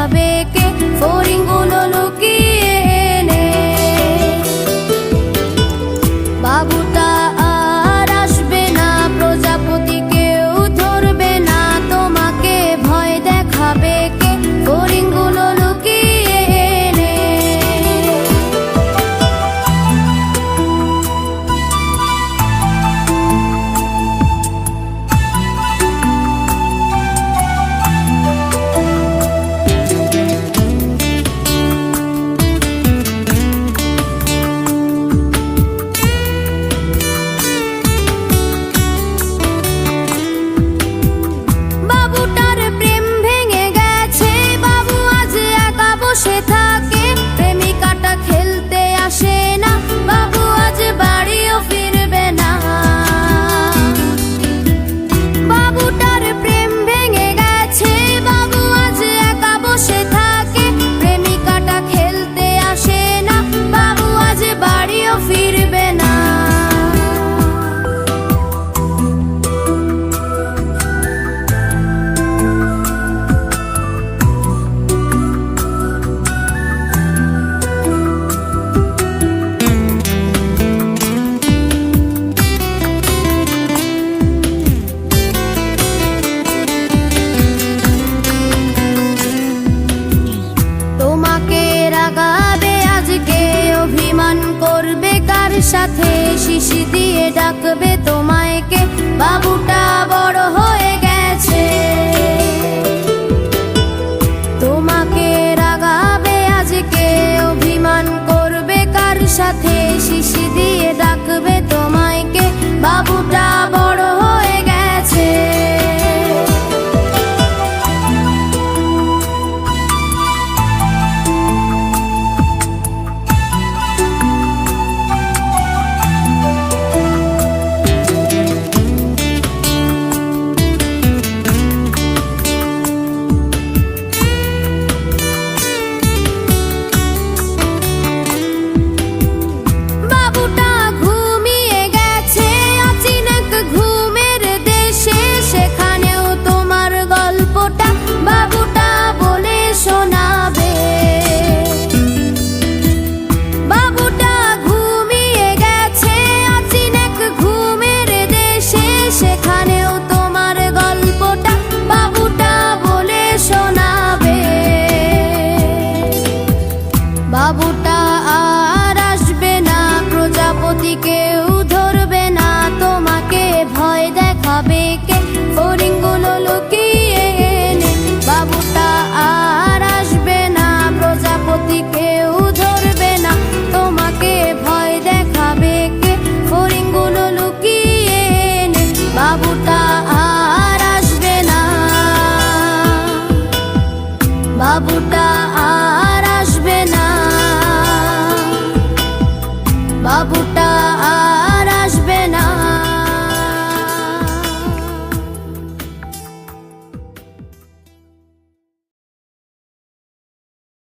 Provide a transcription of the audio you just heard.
দেখাবে কে ফড়িংগুলো লুকিয়ে এনে। বাবুটা আর আসবে না, প্রজাপতি কেউ ধরবে না, তোমাকে ভয় দেখাবে কে ফড়িংগুলো লুকিয়ে এনে। বাবুটার প্রেম ভেঙে গেছে, বাবু আজ একা বসে থাকে, প্রেমিকাটা খেলতে আসে না, বাবু আজ বাড়িও ফিরবে না। বাবুটার প্রেম ভেঙে গেছে, বাবু আজ একা বসে থাকে, প্রেমিকাটা খেলতে আসে না, বাবু আজ বাড়িও ফিরবে না। তোমাকে রাগাবে আজকে, অভিমান করবে কার সাথে, শিশি দিয়ে ডাকবে তোমায় কে, বাবুটা বড় হয়ে গেছে। তোমাকে রাগাবে আজকে, অভিমান করবে কার সাথে, শিশি দিয়ে ডাকবে তোমায় কে, বাবুটা বড় হয়ে গেছে। বাবুটা ঘুমিয়ে গেছে অচিনাক ঘুমের দেশে, সেখানেও তোমার গল্পটা বাবুটা বলে শোনাবে। বাবুটা ঘুমিয়ে গেছে অচিনাক ঘুমের দেশে, সেখানেও তোমার গল্পটা বাবুটা বলে শোনাবে। বাবুটা আর আসবে না, প্রজাপতি কেউ ধরবে না, তোমাকে ভয় দেখাবে কে ফড়িংগুলো লুকিয়ে এনে। বাবুটা আর আসবে না, প্রজাপতি কেউ ধরবে না, তোমাকে ভয় দেখাবে কে ফড়িংগুলো লুকিয়ে এনে। বাবুটা আর আসবে না, বাবুটা আর আসবে না, বাবু